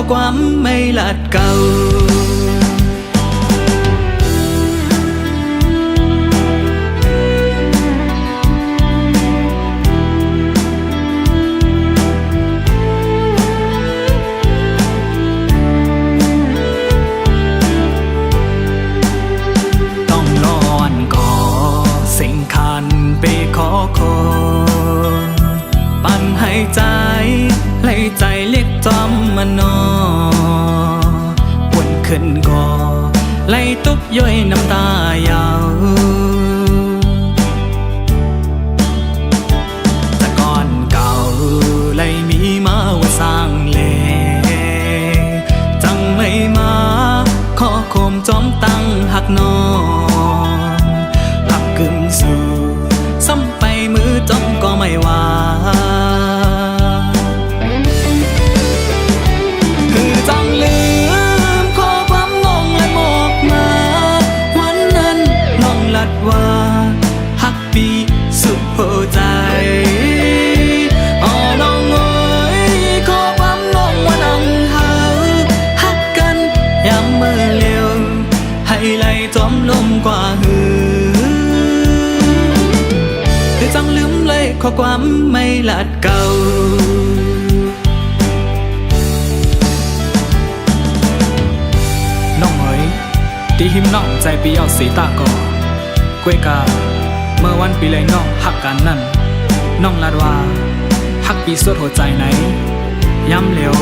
อความไม่ลัดเก่าปั่นให้ใจไล่ใจเล็กจอมมานอวนขึ้นก่อไล่ตุกย่อยน้ำตายาวแต่ก่อนเก่าไล่มีมาว่าสร้างเลจังไม่มาขอโคมจอมตั้งหักนอหักกึ่มสู่ซ้ำไปมือจมก็ไม่ว่าคือจังลืมขอความน้องและบอกมาวันนั้นน้องลัดว่าฮักปีสุดหัวใจน้องเอ๋ยขอความน้องว่าน้องหาฮักกันยามเมื่อเลี้ยวให้ไหลจมลมกว่าหือจังลืมเลยข้อความไม่ลัดเก่าน้องเอ๋ยที่หิมน้องใจปีเอาสีตาก่อกวยกาเมื่อวันปีเลยน้องหักกันนั่นน้องลัดว่าหักปีสุดหัวใจไหนย้ำเหลว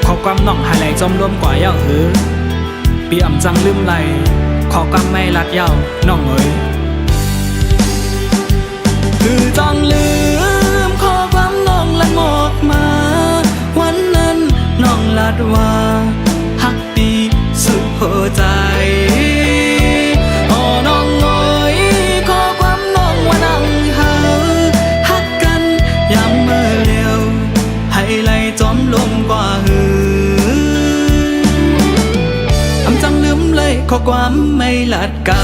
ข้อความน้องให้ไหลจมรวมกว่าเย้าหือปีอ่ำจังลืมไหลข้อความไม่ลัดเย้าน้องเอ๋ยคือจังลืมขอความน้องและบอกมาวันนั้นน้องลัดว่าฮักดีสุดหัวใจน้องเอ๋ยขอความน้องว่านั่งหาฮักกันยามเมื่อเลี้ยวให้ไหลจมลมกว่าหืออำจังลืมเลยขอความไม่ลัดเก่า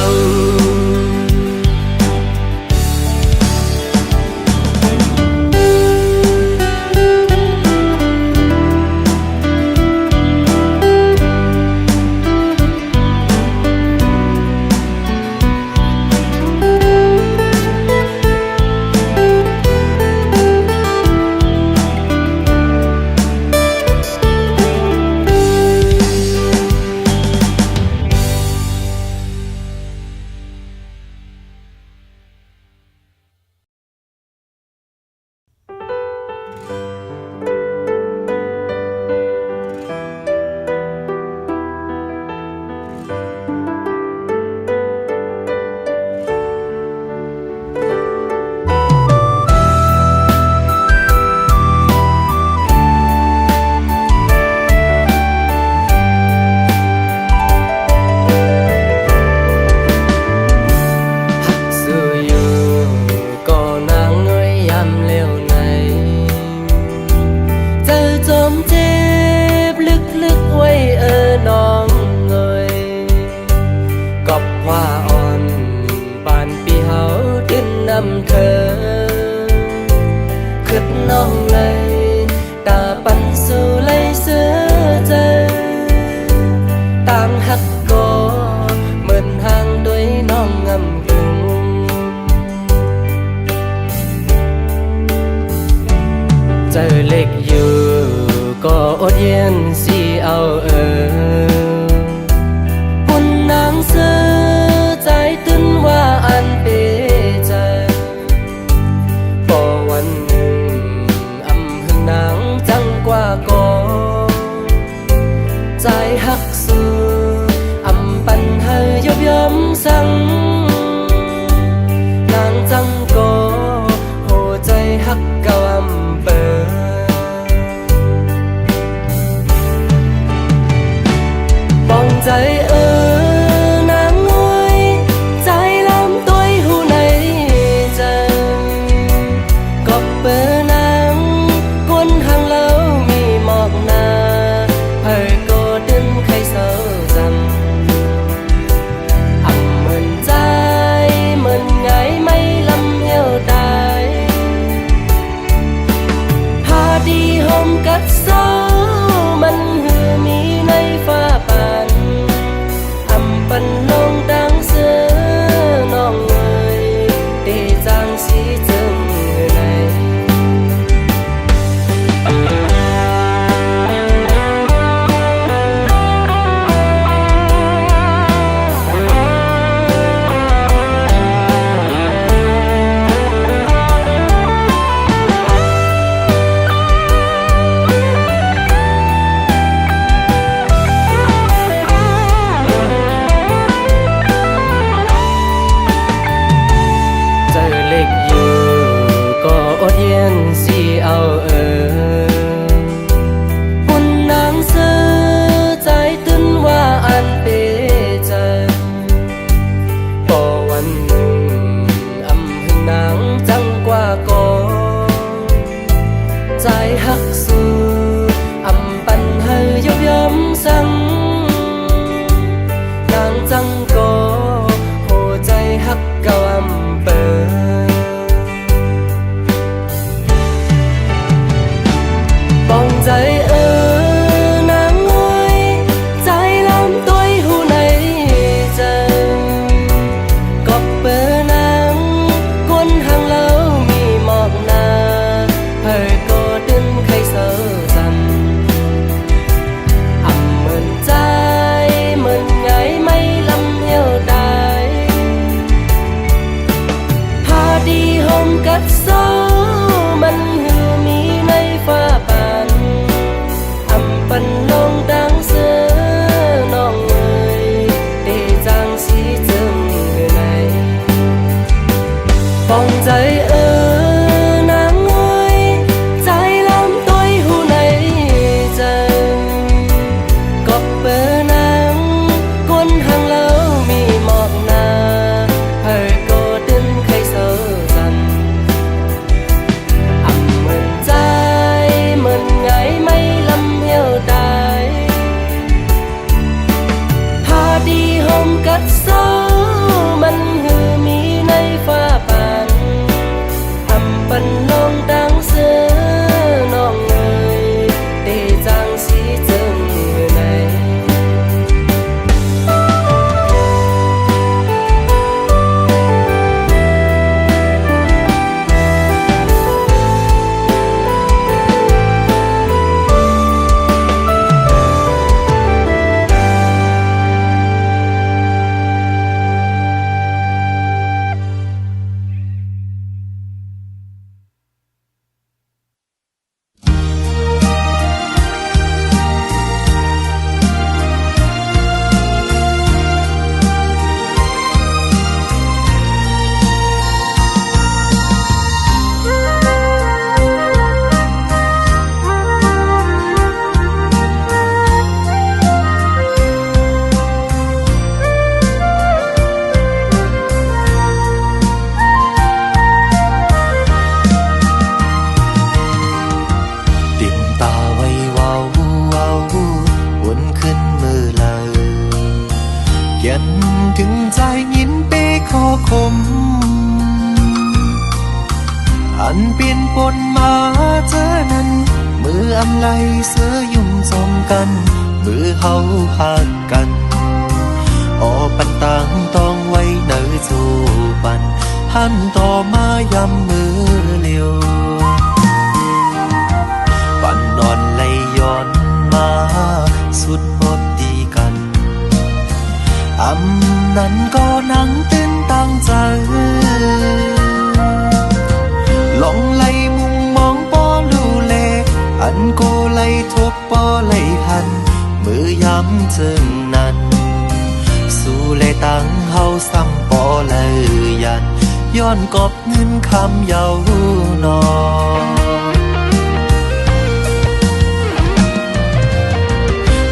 เธอขึ้นน้องเลยตาปันสู่เลยเสือใจต่างหักก็เหมือนห่างด้วยน้องงำกึ่งเจอเล็กอยู่ก็อดเย็นสิเอาปุ่นนางเสือใจตื้นว่าอันเป็นใจหักสู่อำปันเฮยบย้อมสั่งนางจังก็โหใจหักเก่าอำเปิดมองใจนางงวยใจลำตัวหูในใจก็เปิดนางกวนทางแล้วมีหมอกหนากัดเศร้ามันหือ จังก็หัวใจฮักเก่าอำเปอปองใจนางเอ้ยใจลำต้อยหูในจังก็เปิดนางกวนหางแล้วมีหมอกหนาเผยก็ดึงใครเสือจำอำเหมือนใจเหมือนไงไม่ลำเหี่ยวได้พาดีหอมกัดโซมันหือมีในฟ้าปันลงดังเสือน้องเอ๋ยได้จางสีจึงในปองใจนางเอ๋ยใจลำต้อยหูในจังก็เปิดนางกวนหางแล้วมีหมอกหนาเผยก็ดึงใครเสือจันอำเหมือนใจเหมือนไงไม่ลำเหี่ยวได้พาดีหอมกัดโซมันหือมีในฟ้าปันอำปันลงดังเสือน้องเอ๋ยได้จางสีจึงในถึงใจยินเปขอคมอันเปลี่ยนปนมาเจอนั้นมืออำไลเสือยุ่มสมกันมือเฮาหักกันออปันตังต้องไว้เนื้อจูปันหันต่อมายำมือเลียวปันนอนไหลย้อนมาสุดพบดีกันอำนั้นก็นั่งตื่นตั้งใจลองไล่มุมมองปอลูเลอันโกไล่ทบปอไล่หันมือย้ำจึงนั้นสู้เลยตั้งเฮาซ้ำปอเลยยันย้อนกอบเงินคำเยาวนอ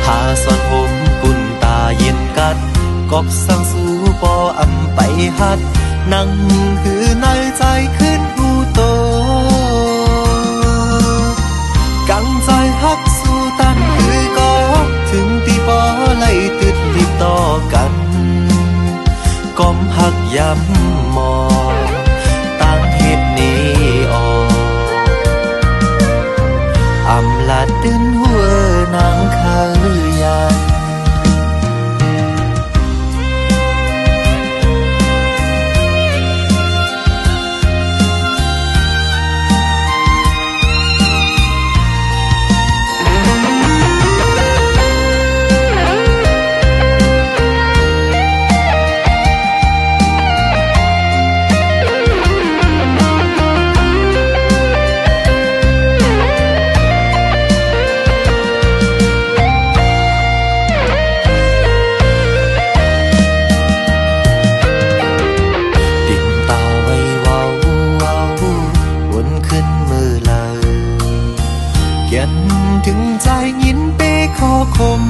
หาสอนผมปุ่นตาเย็นกัดกอบสั่งสู่ปออำไปหัดนั่งหือในใจขึ้นหูโตกังใจฮักสู่ตันคือก็ถึงตีปอไล่ติดรีบต่อกันก้มหักย้ำมองตั้งเหตุนี้ออกอำลาดตื่นหัวนางขายานถึงใจยินเปขอคม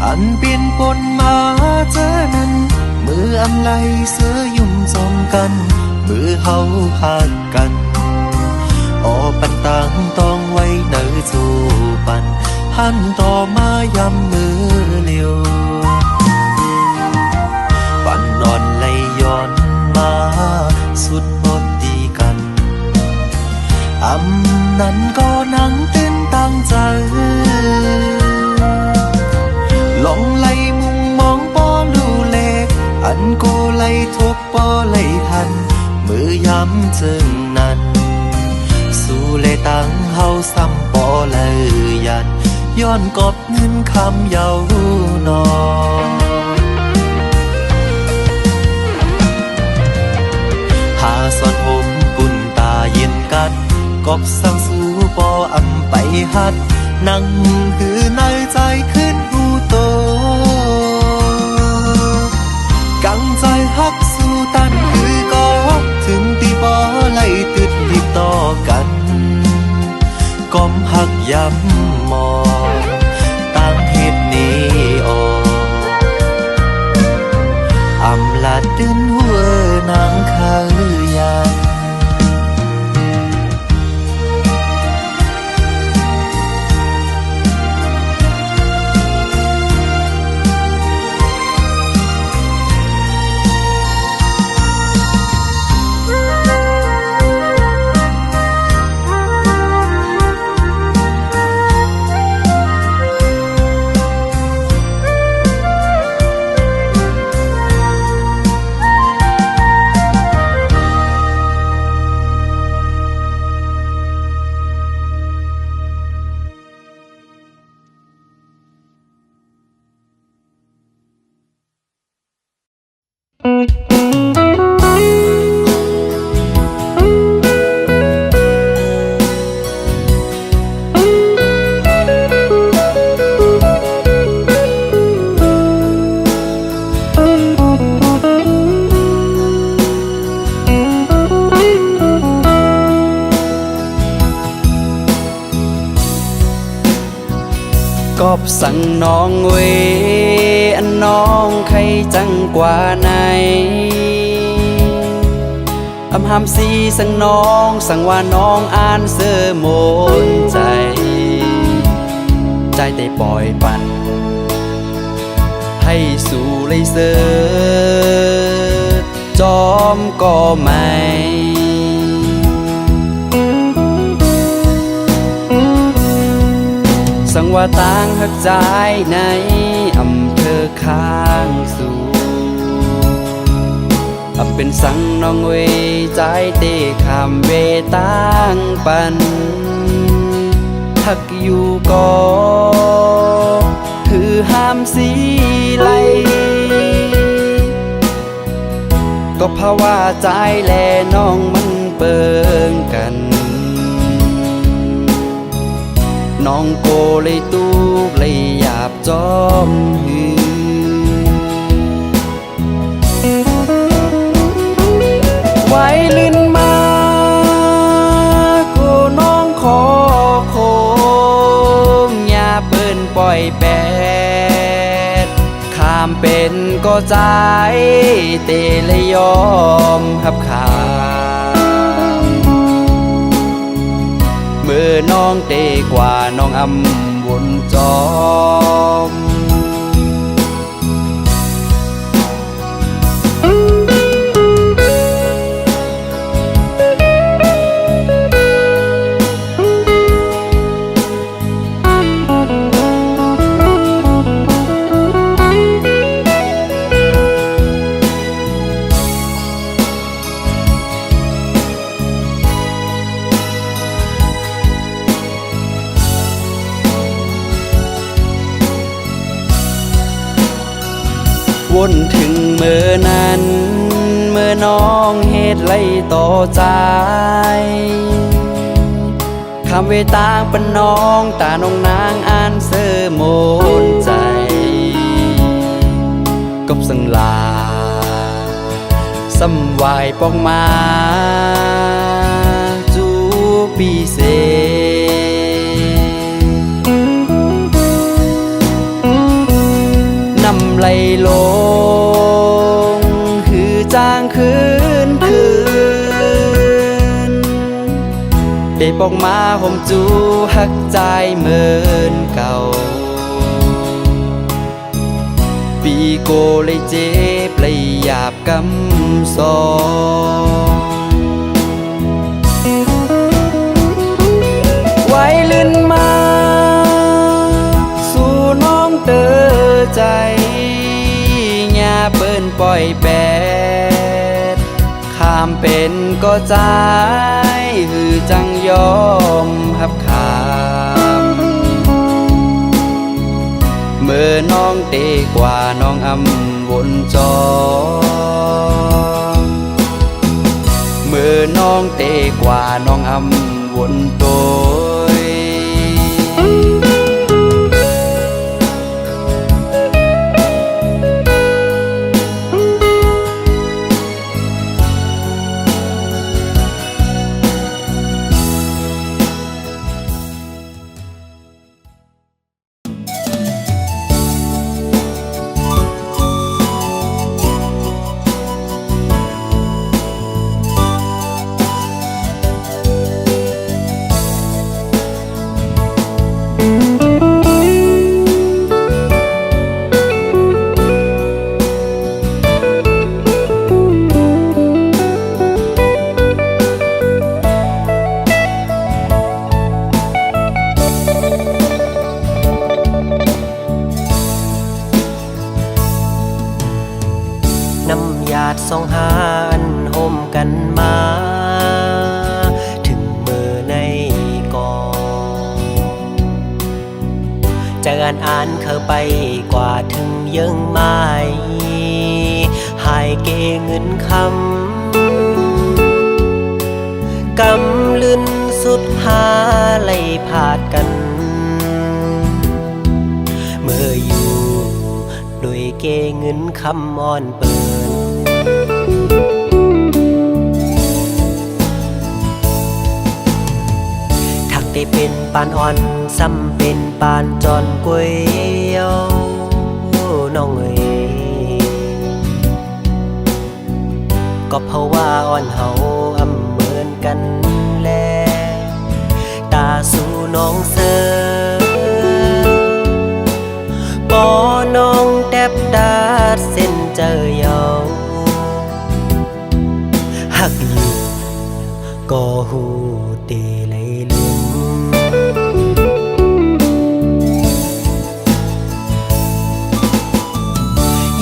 อันเปลี่ยนปนมาเจอนั้นมืออำไลเสือยุ่มสมกันมือเฮาหักกันออปันตังต้องไว้เนื้อจูปันหันต่อมายำมือเลียว ย้ำจึงนั้นสู่เลยตั้งเฮาซ้ำปอเลยยันย้อนกอบเงินคำเยาวนอหาสอนผมปุ่นตาเย็นกัดกอบสั่งสู่ปออำไปหัดนั่งคือในใจขึ้นหูโตกังใจฮักสู่ตันคือก็ถึงตีปอไล่ติดรีบต่อกันก้มหักย้ำมองตั้งเหตุนี้ออกอำลาดึนหัวนางคาลือยันกอบสั่งน้องเวอันน้องใครจังกว่าไหนอำหามสีสั่งน้องสั่งว่าน้องอ่านเสื้อมนใจใจได้ปล่อยปันให้สู่เลยเสือจอมก็ไม่สั่งว่าต่างหักใจในอำเภอข้างสู่เป็นสั่งน้องเวใจเตะคำเวต่างปันหักอยู่ก็คือห้ามสีไหลก็เพราะว่าใจแลน้องมันเปิงกันน้องโกเลยตูกเลยหยาบจอมหือไว้ลื่นมาโกน้องขอโคมอย่าเปิ้นปล่อยแปดข้ามเป็นก็ใจเตเลยยอมหับขาเมื่อน้องเตกว่าน้องอำวนจอมวนถึงเมื่อนั้นเมื่อน้องเหตุไล่ต่อใจคำเวต่างเป็นน้องตาน้องนางอ่านเสื้อมนใจกบสังลาสำวายปองมาจูปีเซนำไหลลงคือจางคืนเปปอกมาห่มจูหักใจเหมือนเก่าปีโกเลยเจ็บเลยหยาบกำซองไว้ลื่นมาสู่น้องเตอใจอย่าเปิ้นปล่อยแปดข ข้ามเป็นก็ใจหือจังยอมหับขามเมื่อน้องเตกว่าน้องอำวนจอเมื่อน้องเตกว่าน้องอำวนโตยน้ำหยาดสองหานห่มกันมา ถึงมือในก่อนจะอ่านเข้าไปกว่าถึงยังไม่หายเกเงินคำกำลืนสุดหาไล่ผาดกันเมื่ออยู่โดยเกเงินคำอ่อนเปินทักได้เป็นปานอ่อนซ้ำเป็นปานจอนกวยเยาน้องเอ๋ยก็เพราะว่าอ่อนเฮาอำเหมือนกันแลตาสู่น้องเสือปอน้องแทบดาดเส้นเจอเยาหักอยู่ก็หูเตเลยลืม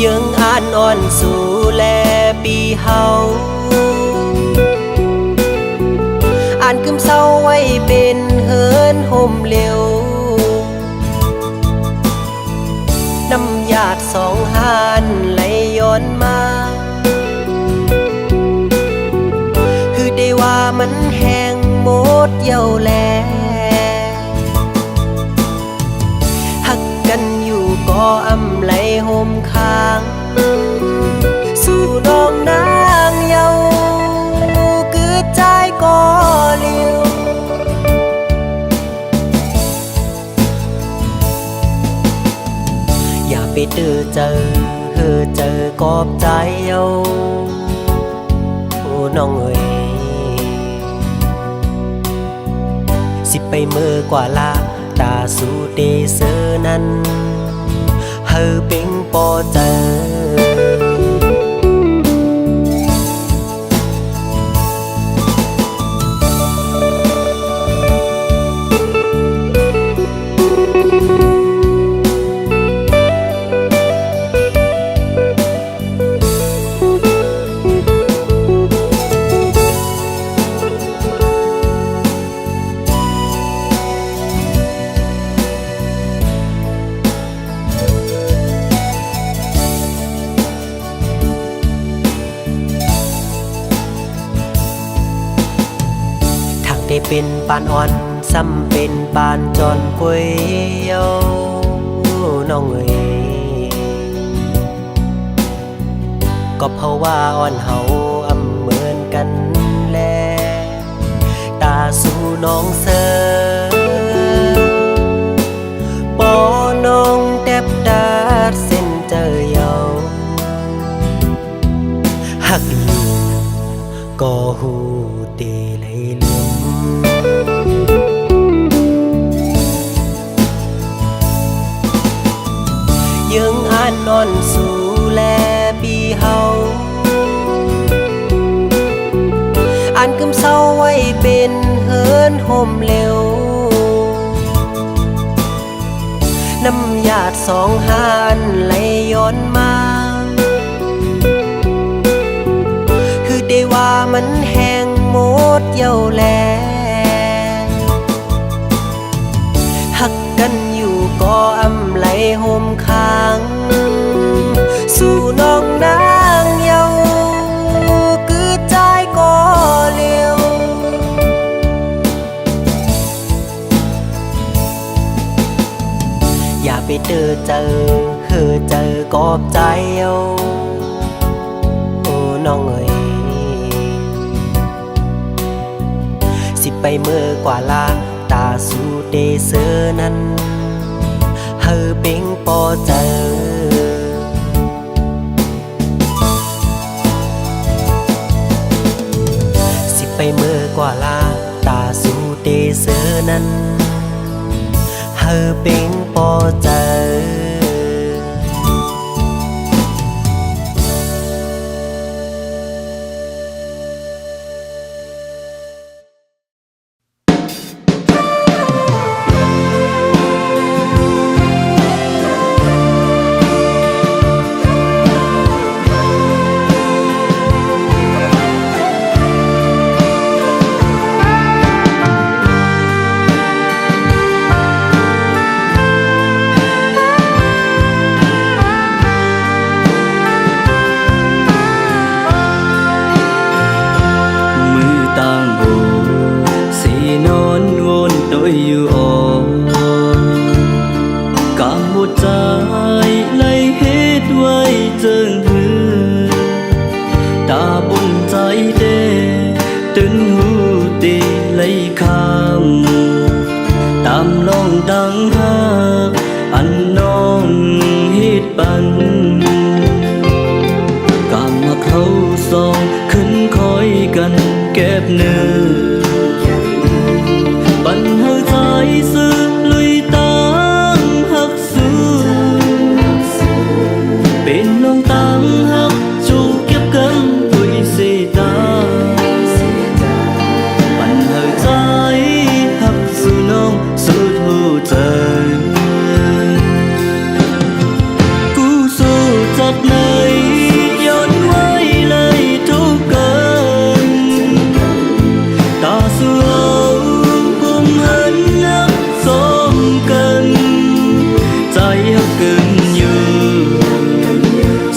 ยังอ่านอ่อนสู่แลปีเฮาอ่านกึมเศร้าไว้เป็นเฮินห่มเร็วน้ำหยาดสองหานไหลย้อนมาคือได้ว่ามันแห้งหมดเย้าแลหักกันอยู่ก็อำไหลห่มค้างสู่น้องนางเยาคือใจก็เลี้ยวอย่าไปเจอเจอกอบใจเยาโอ้น้องเอ๋ยสิไปเมื่อกว่าลาตาสู่เดเซอนั้นเฮอเป็งปอเจอได้เป็นปานอ่อนซ้ำเป็นปานจอนกวยเยาน้องเอ๋ยก็เพราะว่าอ่อนเฮาอำเหมือนกันแลตาสู่น้องเสือปอน้องแทบดาดเส้นเจอเยาหักอยู่ก็หูเตเลยลืมยังอ่านนอนสู่แลปีเฮาอ่านกึมเศร้าไว้เป็นเฮินห่มเร็วน้ำหยาดสองหานไหลย้อนมาคือได้ว่า มันแห้งหมดเย้าแลหักกันอยู่ก็อำไหลโฮมค้างสู่น้องนางเยาคือใจก็เลี้ยวอย่าไปเจอกอบใจเอาโอ้น้องเอ๋ยสิไปเมื่อกว่าลาตาสู่เดเซอนั้นเฮอเป็งปอเจอสิไปเมื่อกว่าลาตาสู่เดเซอนั้นเฮอเป็งปอเจอดังหักอันน้องเฮ็ดปันกามมาเขาสองขึ้นคอยกันเก็บเนื้อปันเฮาใจซื้อลุยตามหักสู้เป็นน้องตังหักจูเก็บกันตุยเสตาปันเฮาใจหักสู้น้องสุดหัวใจกูสู้จากไหนย้อนไว้เลยทุกกันตาสู้เอาผมหันนักสมกันใจหักเกินอยู่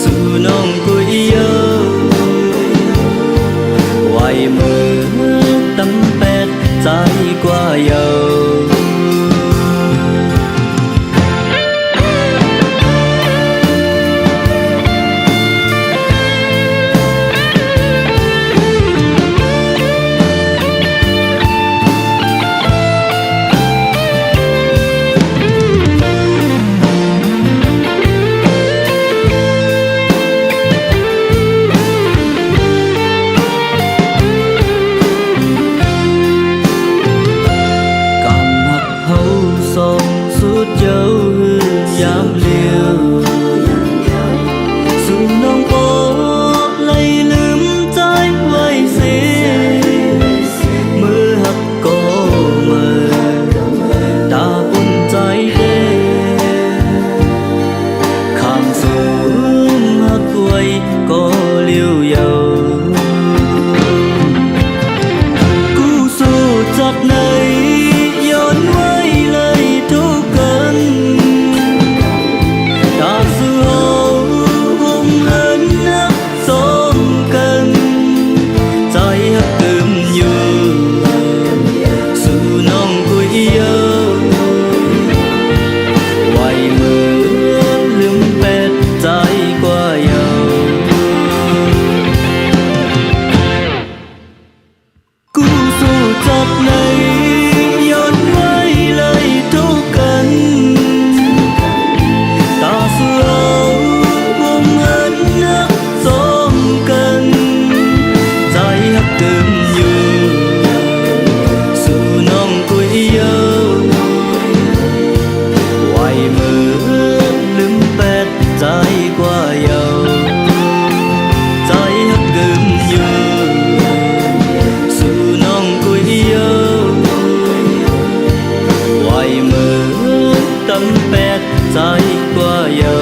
สู้น้องกุยเยอะไว้มือตั้มแปดใจกว่าเยอะยามเลี้ยวสู่น้องโอ้เลยลืมใจไว้เสียมือหักก็มือตาปุ่นใจเด้ข้ามสู่หักไว้ก็เลี้ยวเยากูสู้จากไหนย้อนไว้เลยทุกกันตาสู้เอาผมหันนักสมกันใจหักเกิมอยู่สู่น้องกุยเยอะไว้มือลืมเป็ดใจกว่าเยากูสู้จากไหนย้อนไว้เลยทุกกันตาสู้เอาผมหันนักสมกันใจหักเกิมอยู่สู่น้องกุยเยอะไว้มือลืมเป็ดใจกว่าเยาใจหักเกิมอยู่สู่น้องกุยเยอะไว้มือตั้มแปดใจกว่าเยา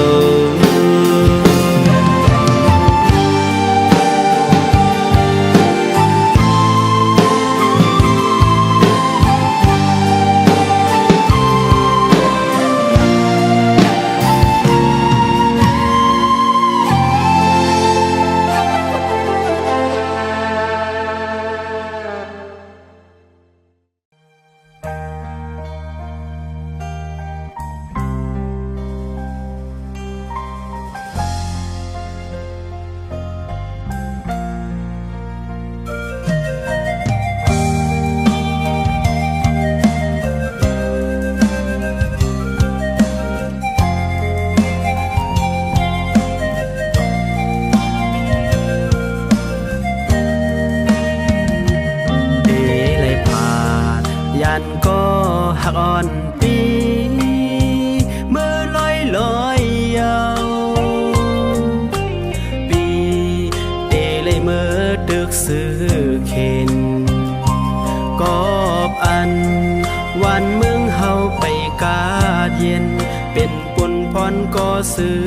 ก็ซื้อ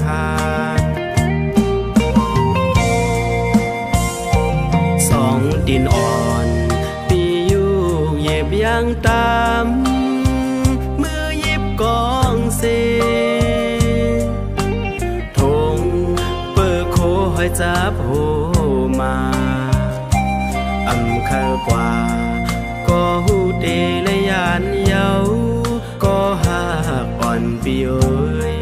หานสองดินอ่อนปีอยู่เย็บยางตามมือยิบกองเซทงเปิดโคหอยจับโหมาอำข้ากว่าก็หูเดและยานเยาก็หากอ่อนปีเอ้ย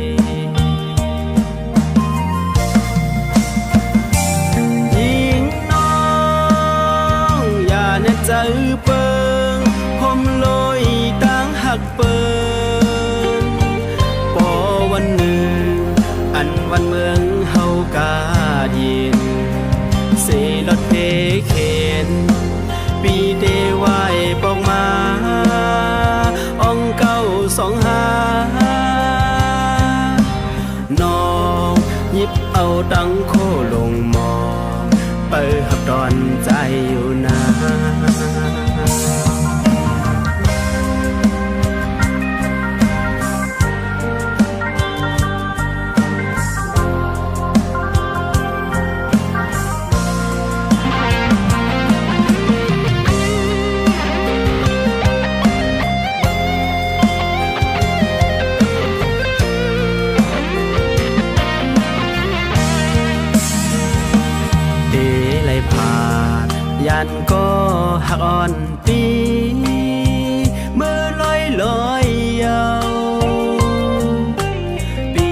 ยิงน้องอย่าเน็ตใจเปิงผมลอยตั้งหักเปิงพอวันหนึ่งอันวันเมืองเฮากายินเสรถเพเข็นปีเดวายปอกมาอ่องเก้าสองหาน้องหยิบเอาดังโคลงมองเปิดหับดอนใจอยู่นะยันก็หักอ่อนปีเมื่อลอยลอยยาวปี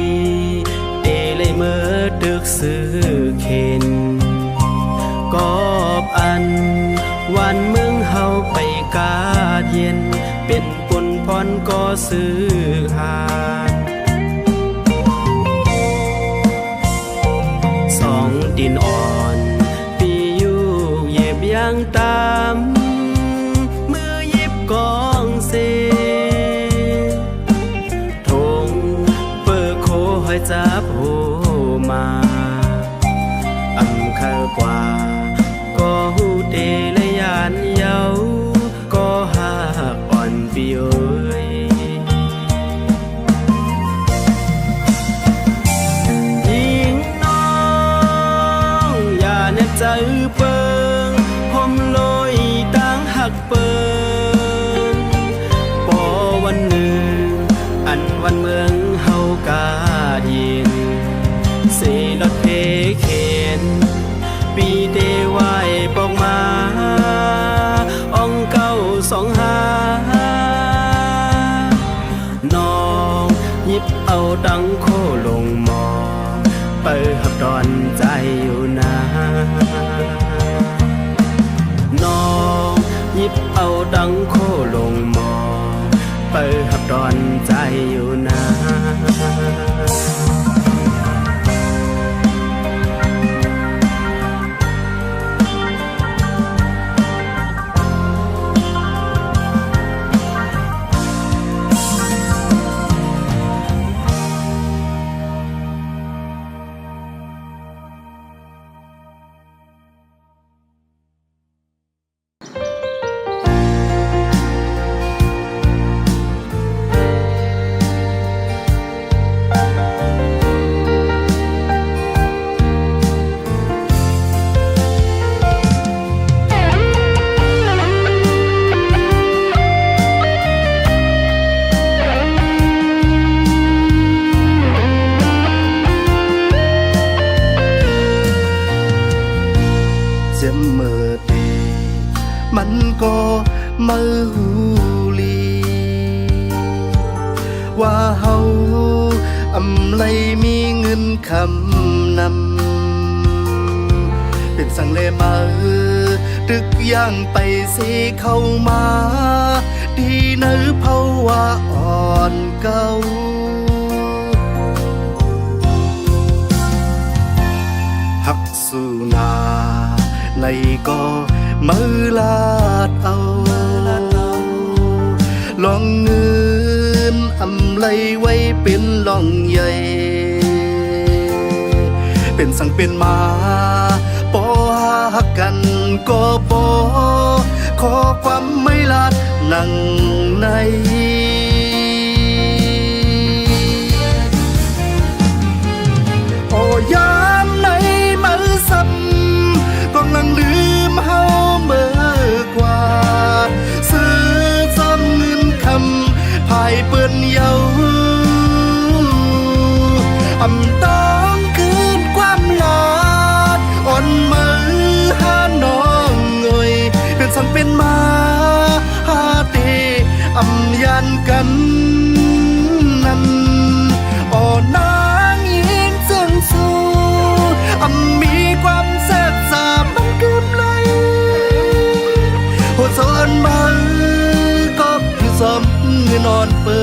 เอเลยเมื่อดึกซื้อเข็นกอบอันวันเมืองเฮาไปกาดเย็นเป็นปุ่นพรก็ซื้อหานสองดินอ่อนยางตามมือยิบกองเซทงเปิดโคหอยจับโหมาอำข้ากว่าก็หูเดและยานเยาก็หากอ่อนปีเอ้ยยิงน้องอย่าเน็บใจเปิงลอยตั้งหักเปิงพอวันหนึ่งอันวันเมืองเฮากายินเสรถเพเข็นปีเดวายปอกมาอ่องเก้าสองหาน้องหยิบเอาดังโคลงมองเปิดหับดอนใจอยู่นะน้องหยิบเอาดังโคลงมองเปิดหับดอนใจอยู่นะมันก็มือหูลีว่าเฮาอำไลมีเงินคำนำเป็นสังเลมาตึกย่างไปสิเข้ามาดีเนื้อเพราะว่าอ่อนเก่าหักสู่นาในก็มือลาดเอาลองเงินอำไลไว้เป็นลองใหญ่เป็นสังเป็นมาปอหักกันก็ปอขอความไม่ลาดนั่งใน อำต้องคืนความลาดอ่อนมือหาน้องเอ่ยเป็นสังเป็นมาหาเตอำยันกันนั้นอ่อนนางยิงเสื่องสู้มีความแซ่บสาบมันเกือบไหลหัวซ้อนมันก็คือซ้อมเงินนอนเปิ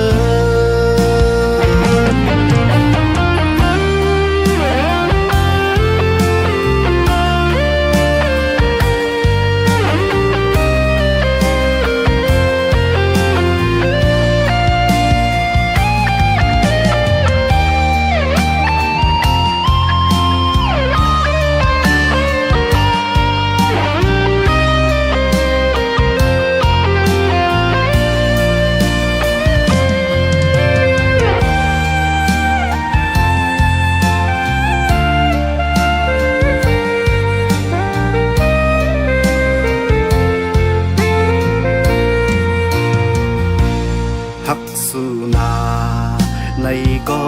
หักสู่นาในก็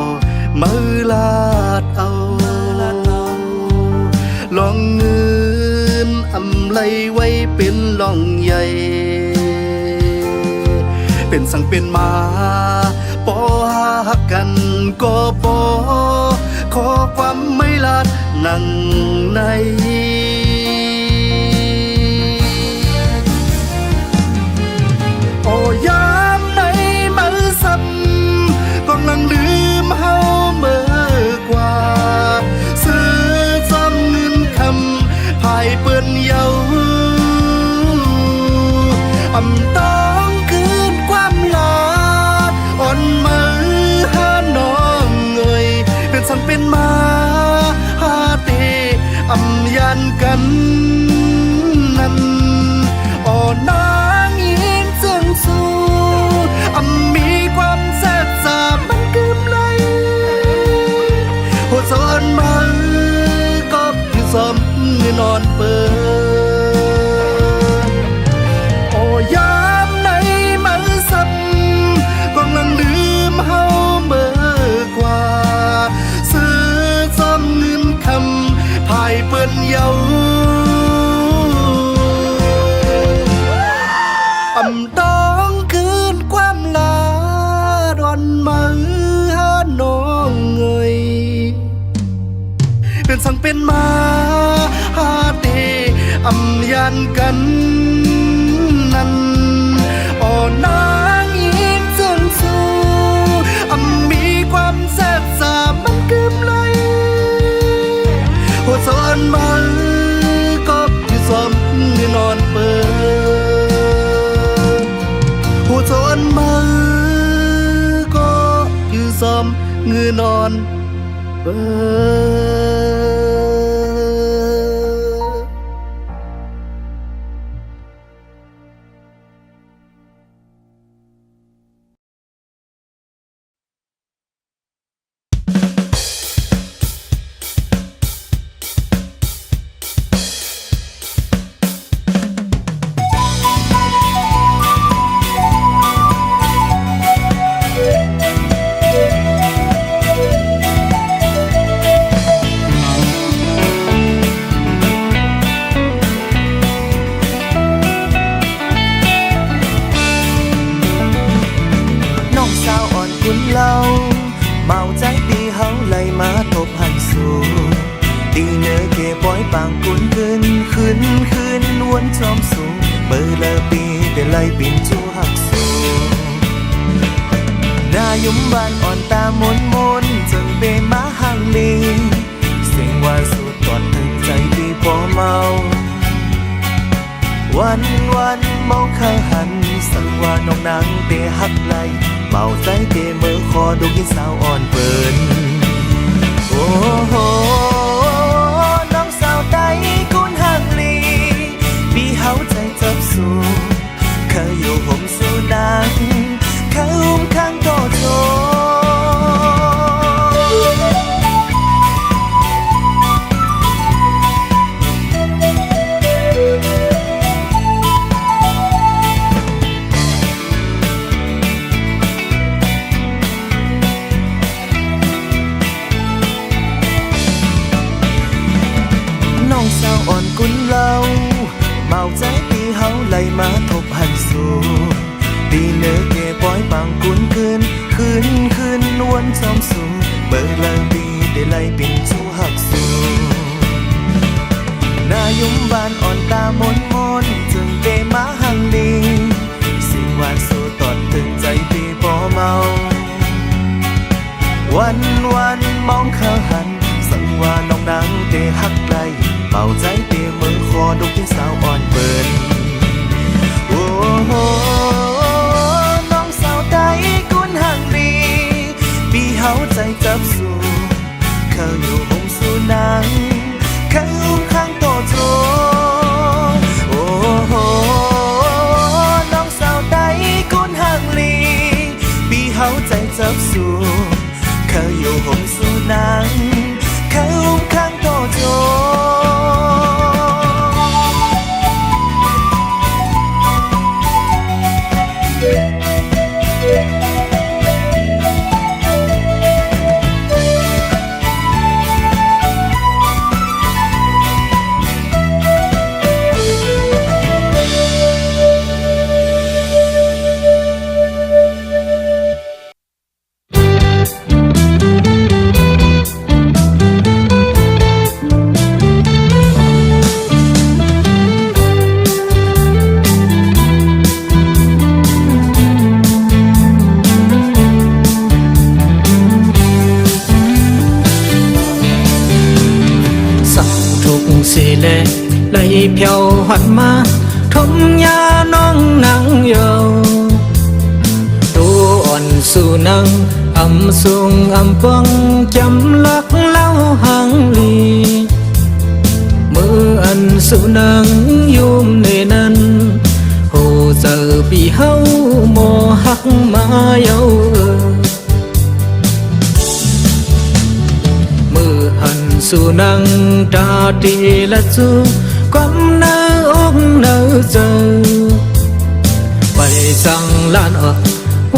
มือลาดเอาลองเงินอำไลไว้เป็นลองใหญ่ เป็นสังเป็นมาปอหักกันก็ปอขอความไม่ลาดนั่งในโอ้ยามในมือซ้ำกำลังลืมเฮาเมื่อกว่าซื้อซ้ำเงินคำภายเปิ้นเยาอำต้องคืนความลาดอ่อนมือหาน้องเอ่ยเป็นสันเป็นมาหาเตอำยันกันนั้นอ่อนนางยิงเสื่องสู้มีความแซ่บสาบมันเกือบไหลหัวซ้อนมันก็คือซ้อมเงินนอนเปิดโอ้ยามในมันซ้ำกำลังลืมเฮาเมื่อกว่าซื้อซ้อมเงินคำภายเปิ้นเยาอำต้องคืนความลาดอนมือหาน้องเอ่ยเป็นสังเป็นมาหาเตอำยันกันนั้นอ่อนนางยิงเสื่องสู้มีความแซ่บสาบมันเกือบไหลหัวซ้อนมันก็คือซ้อมเงินนอนเปิดหัวซ้อนมันก็คือซ้อมเงินนอนเปิด วนจอมสูงเบอร์เลอปีแต่ไล่ปิ่นจูหักสูงนายุมบานอ่อนตามนมนจนเปมาห่างลีเสียงว่าสูดตอดถึงใจที่พอเมาวันเมาข้างหันสังว่าน้องนางเตะหักไหลเมาใจเตะมือคอดูกินสาวอ่อนเปินโอ้โหน้องสาวใดกุนห่างลีปีเฮาใจจับสูเคยอยู่ห่มสูดังเคยอุ้มข้างโตโจ เนื้อเก็บปล่อยปังกุนคืนวนซ้อมสูงเบิกลางปีได้ไล่ปิ่นชูหักสูงนายุมบานอ่อนตามนจึงเกมาหังดีสิ่งหวานสู่ตอดถึงใจปีบ่เมาวันมองข้างหันสังว่าน้องนางเตหักไกลเป่าใจเตมือคอดุกินสาวอ่อนเบินโอ้โหน้องสาวใดกุนหังดีปีเฮาใจจับสู่เขาอยู่ห่มสู่นางเขาอุ้มข้างโตโจโอ้โหน้องสาวใดกุนหังลีปีเฮาใจจับสู่เขาอยู่ห่มสู่นางเขาอุ้มข้างโตโจสิเลไหลเพียวหันมาทมยาน้องนางเยาตัวอ่อนสู่นางอำสูงอำปังจำลักเล่าหางลีมืออันสู่นางยุ่มในนั้นโหเจอปีเฮาโมหักมาเยาสู่นังตาตีละจูความน่าอกน่าเจอไปจังลานออก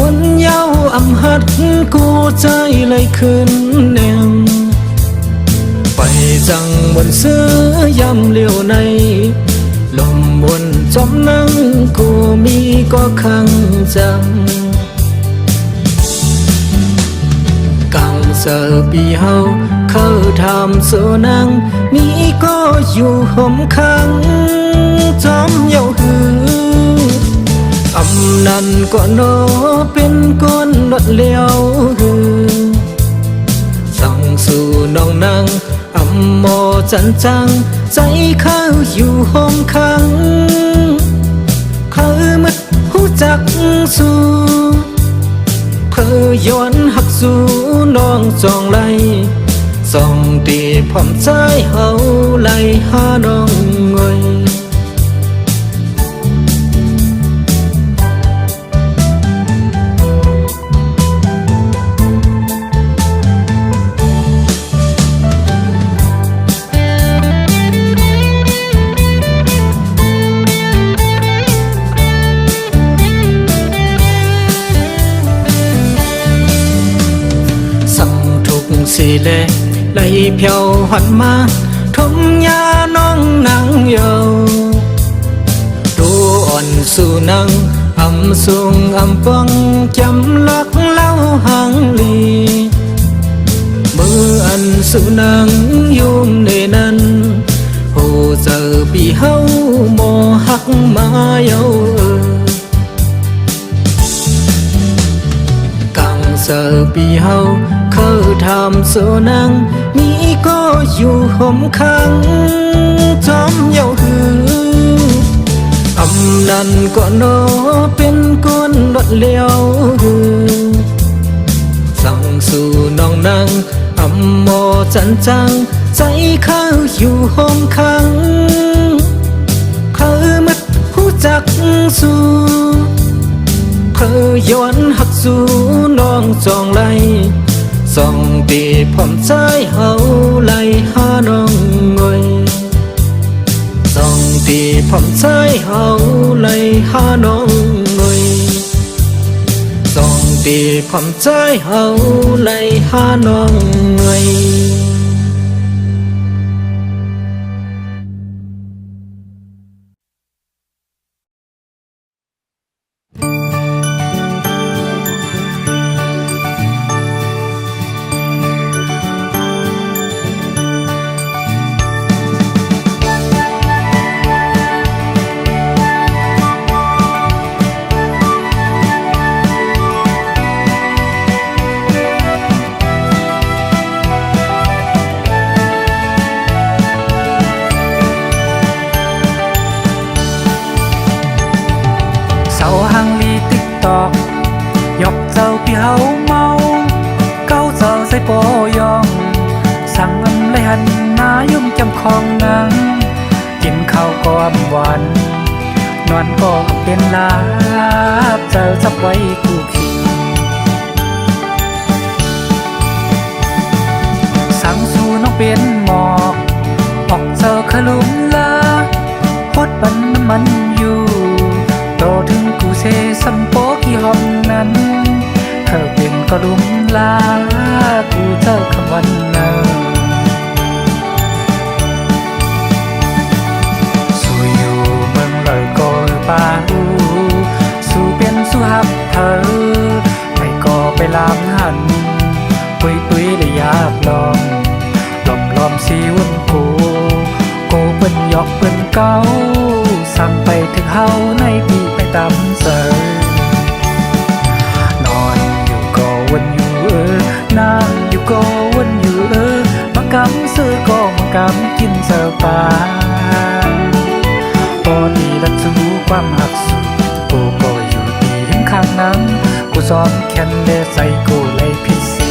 วันยาวอำหัดกูใจเลยขึ้นแนวไปจังบนเสื้อยำเลี้ยวในลมบนจอมนั่งกูมีก็ขังจังกังเสือปีเฮาเขาทำสู่นางมีก็อยู่ห่มข้างจอมเยาหืออำนันก็โนเป็นก้นรถเลี้ยวหือสั่งสู่น้องนางอำโมจันจังใจเขาอยู่ห่มข้างเขามัดหูจักสู่เพื่อย้อนหักสู่น้องจองไลส่องตีพร้อมใจเฮาไล่หาน้องเงยสิเลไหลเพียวหันมาทมยาน้องนางเยาตัวอ่อนสู่นางอำสูงอำปังจำลักเล่าหางลีมืออันสู่นางยุ่มในนั้นโหเจอปีเฮาโมหักมาเยากังเสือปีเฮาเขาทำสู่นางมีก็อยู่ห่มข้างจอมเยาหืออำนันก็โนเป็นก้นรถเลี้ยวหือสั่งสู่น้องนางอำโมจันจังใจเขาอยู่ห่มข้างเขามัดหูจักสู่เพื่อย้อนหักสู่น้องจองไลส่องตีพร้อมใจเฮาไล่หาน้องเงยส่องตีพร้อมใจเฮาไล่หาน้องเงยส่องตีพร้อมใจเฮาไล่หาน้องเงย เ สั่งอำไลหันนายุ่มจำคองนางกินข้าวก้อมหวานนอนก็เป็นลาบเจอจับไว้คู่คิงสั่งสู่น้องเป็นหมอกออกเจอขลุมลาพดบันน้ำมันอยู่โตถึงกูเซสัมโปกี่หอมนั้นเธอเป็นก็ลุมลากูเจอคำวันนั้นสู่อยู่เมืองเลยก็ป่าสู่เป็นสู่หับเธอไม่ก็ไปลามหันตุยตุยเลยอยากลองล้อมสีวันกูเปิ้นหยอกเปิ้นเก้าสั่งไปถึงเฮาในปีไปตามเสยนอนอยู่ก็วันอยู่นั่งอยู่ก็วันอยู่มากำซื้อก็มากำกินเสิร์ฟปาพอดีรักสู้ความหักสู้กูก็อยู่ดีหิมข้างนั้นกูซ้อมแคนเดใส่กูเลยพิเศษ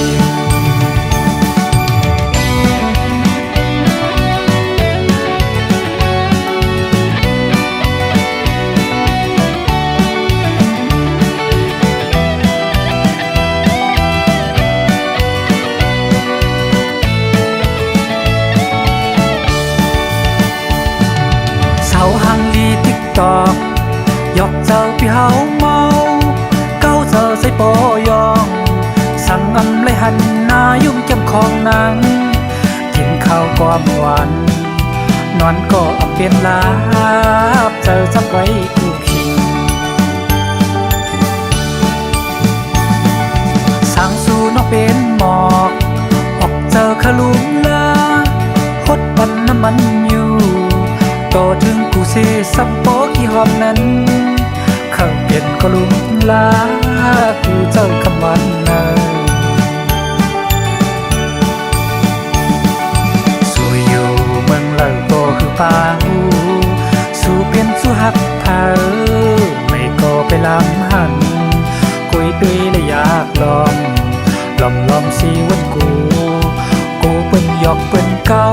เฮาหังลีติ๊กตอกยอกเจ้าพี่เฮาเมาเก้าเจอใส่ปอยองสั่งอำไลหันนายุ่มเก็บของนางกินข้าวความหวานนอนก็อำเป็นลาบเจอจับไว้คู่คิงสั่งสู่น้องเป็นหมอกออกเจอขลุมลาพดปันน้ำมันอยู่โตถึงกูเซสัมโปกี่หอมนั้นเข้าเปลี่ยนก็ลุมลากูเจอคำวันนั้นสู่อยู่เมืองเล่าก็คือป่าสู่เป็นสู่หักเธอไม่ก็ไปลำหันคุยด้วยและอยากลองสีวันกูเปิ้นหยอกเปิ้นเก้า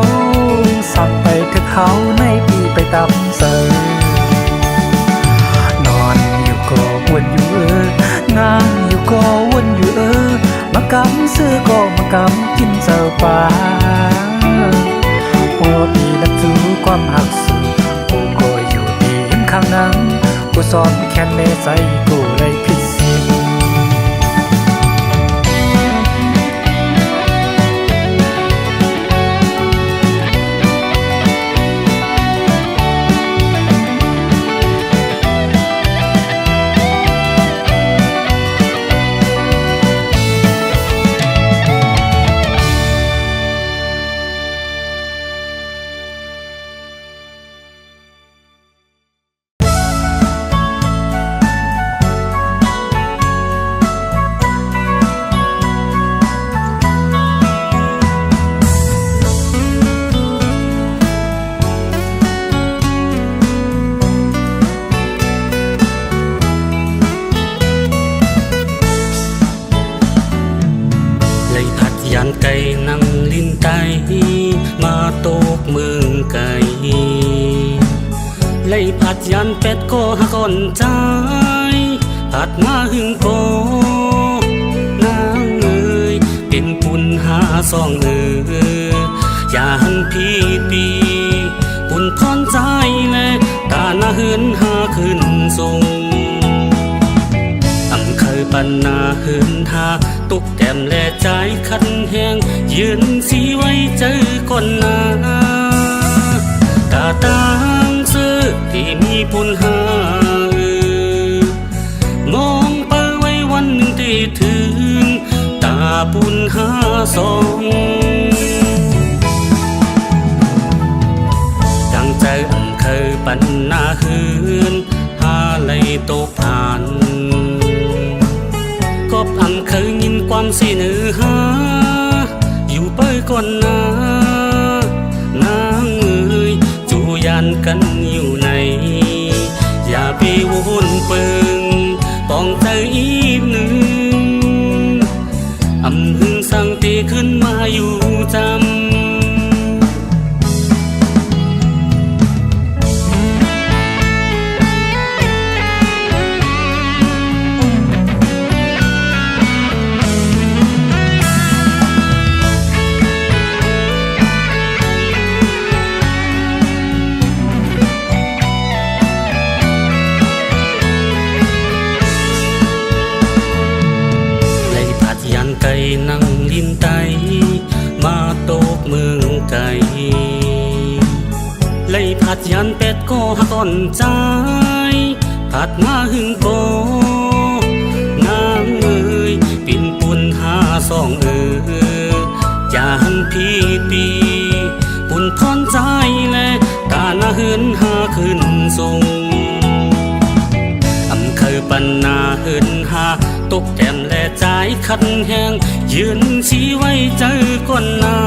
สั่งไปถึงเฮาในปีไปตามเสยนอนอยู่ก็วนอยู่นั่งอยู่ก็วนอยู่มากำซื้อก็มากำกินเสิร์ฟปาพอดีรักสู้ความหักสู้กูก็อยู่ดีหิมข้างนั้นกูซ้อมแคนเนใส่กูเลยพิเศษไก่นั่งลิ้นไตมาตกเมืองไก่ไล่ผัดยันเป็ดก็หักอ่อนใจผัดมาหึงโกนางเอ๋ยเป็นปุ่นหาซองอย่าหันพี่ปีปุ่นพรใจและตาหน้าเหินหาขึ้นทรงเคยปันนาเหินหาตุกแก้มและใจคันแห้งยืนสีไว้เจอก่อนหน้าตาต่างซื้อที่มีปุ่นหามองไปไว้วันหนึ่งที่ถึงตาปุ่นหาสองดังใจเคยปันนาเหินหาไหลตกผ่านก็เคยยินความสิเนื้อหาอยู่ไปก่อนนางเอ๋ยจูยันกันอยู่ในอย่าไปวนเปิงปองใจอีกหนึ่งหึงสั่งตีขึ้นมาอยู่จำ หักอ่อนใจถัดมาหึงโกนางเอ๋ยปิ่นปุ่นหาสองจานพี่ปีปุ่นพรใจและตาหน้าเหินหาขึ้นสูงเคยปันนาเหินหาตกแก้มและใจคันแห้งยืนชี้ไว้เจอก่อนนา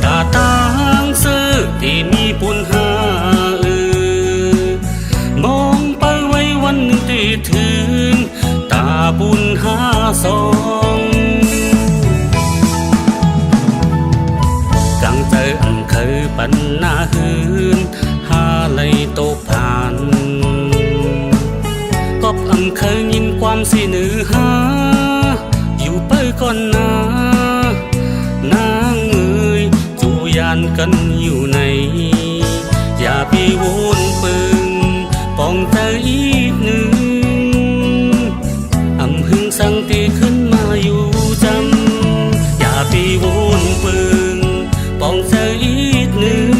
ตาต่างซื้อที่มีปุ่นหามองไปไว้วันหนึ่งที่ถึงตาบุญหาสองกังเจออันเคยปันนาเหินหาเลยโตผ่านก็เคยยินความสิหนือหาอยู่ไปก่อนนานางเอ๋ยจูยานกันอยู่ในอย่าไปวนปึงปองใจอีกหนึ่งหึงสังตีขึ้นมาอยู่จำอย่าไปวนปึงปองใจอีกหนึ่ง